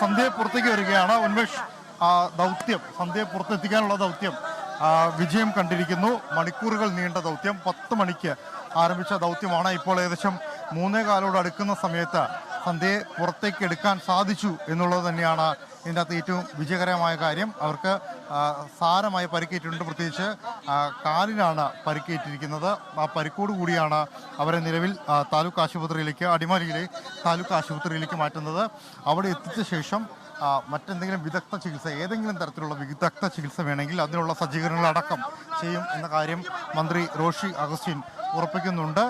സന്ധ്യയെ പുറത്തേക്ക് വരികയാണ് ഉന്മേഷ്. ദൗത്യം സന്ധ്യയെ പുറത്തെത്തിക്കാനുള്ള ദൗത്യം വിജയം കണ്ടിരിക്കുന്നു. മണിക്കൂറുകൾ നീണ്ട ദൗത്യം, 10 മണിക്ക് ആരംഭിച്ച ദൗത്യമാണ്. ഇപ്പോൾ ഏകദേശം 3:15 അടുക്കുന്ന സമയത്ത് സന്ധ്യയെ പുറത്തേക്ക് എടുക്കാൻ സാധിച്ചു എന്നുള്ളത് തന്നെയാണ് ഇതിനകത്ത് ഏറ്റവും വിജയകരമായ കാര്യം. അവർക്ക് സാരമായി പരിക്കേറ്റിട്ടുണ്ട്, പ്രത്യേകിച്ച് കാലിനാണ് പരിക്കേറ്റിരിക്കുന്നത്. ആ പരിക്കോട് കൂടിയാണ് അവരെ നിലവിൽ താലൂക്ക് ആശുപത്രിയിലേക്ക്, അടിമാലിയിലെ താലൂക്ക് ആശുപത്രിയിലേക്ക് മാറ്റുന്നത്. അവിടെ എത്തിച്ച ശേഷം മറ്റെന്തെങ്കിലും വിദഗ്ധ ചികിത്സ, ഏതെങ്കിലും തരത്തിലുള്ള വിദഗ്ധ ചികിത്സ വേണമെങ്കിൽ അതിനുള്ള സജ്ജീകരണങ്ങൾ അടക്കം ചെയ്യും എന്ന കാര്യം മന്ത്രി റോഷി അഗസ്റ്റിൻ ഉറപ്പിക്കുന്നുണ്ട്.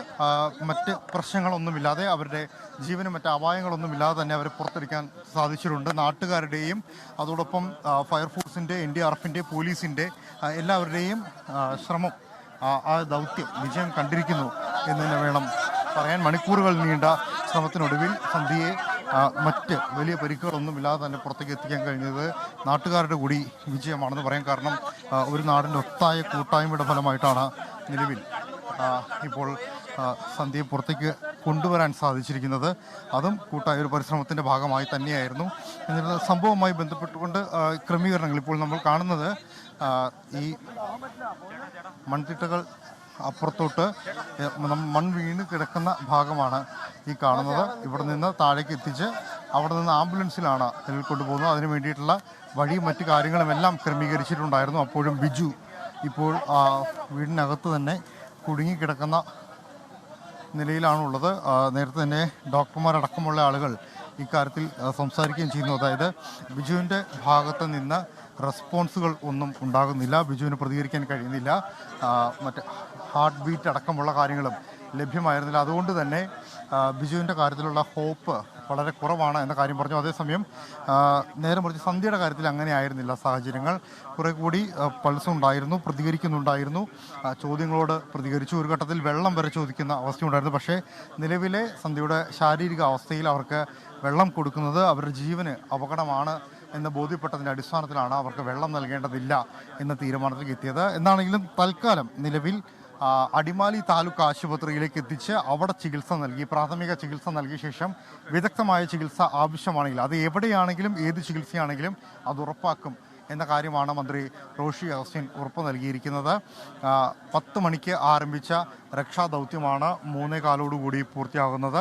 മറ്റ് പ്രശ്നങ്ങളൊന്നുമില്ലാതെ, അവരുടെ ജീവനും മറ്റ് അപായങ്ങളൊന്നുമില്ലാതെ തന്നെ അവരെ പുറത്തെടുക്കാൻ സാധിച്ചിട്ടുണ്ട്. നാട്ടുകാരുടെയും അതോടൊപ്പം ഫയർഫോഴ്സിൻ്റെ, NDRFൻ്റെ, പോലീസിൻ്റെ എല്ലാവരുടെയും ശ്രമം, ആ ദൗത്യം വിജയം കണ്ടിരിക്കുന്നു എന്ന് തന്നെ വേണം പറയാൻ. മണിക്കൂറുകൾ നീണ്ട ശ്രമത്തിനൊടുവിൽ സന്ധ്യയെ മറ്റ് വലിയ പരിക്കുകളൊന്നുമില്ലാതെ തന്നെ പുറത്തേക്ക് എത്തിക്കാൻ കഴിഞ്ഞത് നാട്ടുകാരുടെ കൂടി വിജയമാണെന്ന് പറയാം. കാരണം ഒരു നാടിൻ്റെ ഒത്തായ കൂട്ടായ്മയുടെ ഫലമായിട്ടാണ് നിലവിൽ ഇപ്പോൾ സന്ധ്യയെ പുറത്തേക്ക് കൊണ്ടുവരാൻ സാധിച്ചിരിക്കുന്നത്. അതും കൂട്ടായ ഒരു പരിശ്രമത്തിൻ്റെ ഭാഗമായി തന്നെയായിരുന്നു. എന്നിരുന്ന സംഭവവുമായി ബന്ധപ്പെട്ടുകൊണ്ട് ക്രമീകരണങ്ങൾ ഇപ്പോൾ നമ്മൾ കാണുന്നത്, ഈ മൺതിട്ടകൾ അപ്പുറത്തോട്ട് മൺ വീണ് കിടക്കുന്ന ഭാഗമാണ് ഈ കാണുന്നത്. ഇവിടെ നിന്ന് താഴേക്ക് എത്തിച്ച് അവിടെ നിന്ന് ആംബുലൻസിലാണ് നിലവിൽ കൊണ്ടുപോകുന്നത്. അതിന് വേണ്ടിയിട്ടുള്ള വഴിയും മറ്റു കാര്യങ്ങളും എല്ലാം ക്രമീകരിച്ചിട്ടുണ്ടായിരുന്നു. അപ്പോഴും ബിജു ഇപ്പോൾ വീടിനകത്ത് തന്നെ കുടുങ്ങിക്കിടക്കുന്ന നിലയിലാണുള്ളത്. നേരത്തെ തന്നെ ഡോക്ടർമാരടക്കമുള്ള ആളുകൾ ഇക്കാര്യത്തിൽ സംസാരിക്കുകയും ചെയ്യുന്നു. അതായത് ബിജുവിൻ്റെ ഭാഗത്ത് നിന്ന് റെസ്പോൺസുകൾ ഒന്നും ഉണ്ടാകുന്നില്ല, ബിജുവിന് പ്രതികരിക്കാൻ കഴിയുന്നില്ല, മറ്റ് ഹാർട്ട് ബീറ്റ് അടക്കമുള്ള കാര്യങ്ങളും ലഭ്യമായിരുന്നില്ല. അതുകൊണ്ട് തന്നെ ബിജുവിൻ്റെ കാര്യത്തിലുള്ള ഹോപ്പ് വളരെ കുറവാണ് എന്ന കാര്യം പറഞ്ഞു. അതേസമയം നേരെ മറിച്ച് സന്ധ്യയുടെ കാര്യത്തിൽ അങ്ങനെ ആയിരുന്നില്ല സാഹചര്യങ്ങൾ. കുറെ കൂടി പൾസ് ഉണ്ടായിരുന്നു, പ്രതികരിക്കുന്നുണ്ടായിരുന്നു, ചോദ്യങ്ങളോട് പ്രതികരിച്ചു. ഒരു ഘട്ടത്തിൽ വെള്ളം വരെ ചോദിക്കുന്ന അവസ്ഥയുണ്ടായിരുന്നു. പക്ഷേ നിലവിലെ സന്ധ്യയുടെ ശാരീരിക അവസ്ഥയിൽ അവർക്ക് വെള്ളം കൊടുക്കുന്നത് അവരുടെ ജീവന് അപകടമാണ് എന്ന് ബോധ്യപ്പെട്ടതിൻ്റെ അടിസ്ഥാനത്തിലാണ് അവർക്ക് വെള്ളം നൽകേണ്ടതില്ല എന്ന തീരുമാനത്തിലേക്ക് എത്തിയത്. എന്നാണെങ്കിലും തൽക്കാലം നിലവിൽ അടിമാലി താലൂക്ക് ആശുപത്രിയിലേക്ക് എത്തിച്ച് അവിടെ ചികിത്സ നൽകി, പ്രാഥമിക ചികിത്സ നൽകിയ ശേഷം വിദഗ്ധമായ ചികിത്സ ആവശ്യമാണെങ്കിൽ, അത് എവിടെയാണെങ്കിലും ഏത് ചികിത്സയാണെങ്കിലും അത് ഉറപ്പാക്കും എന്ന കാര്യമാണ് മന്ത്രി റോഷി അഗസ്റ്റിൻ ഉറപ്പ് നൽകിയിരിക്കുന്നത്. 10 മണിക്ക് ആരംഭിച്ച രക്ഷാദൗത്യമാണ് 3:15 പൂർത്തിയാകുന്നത്.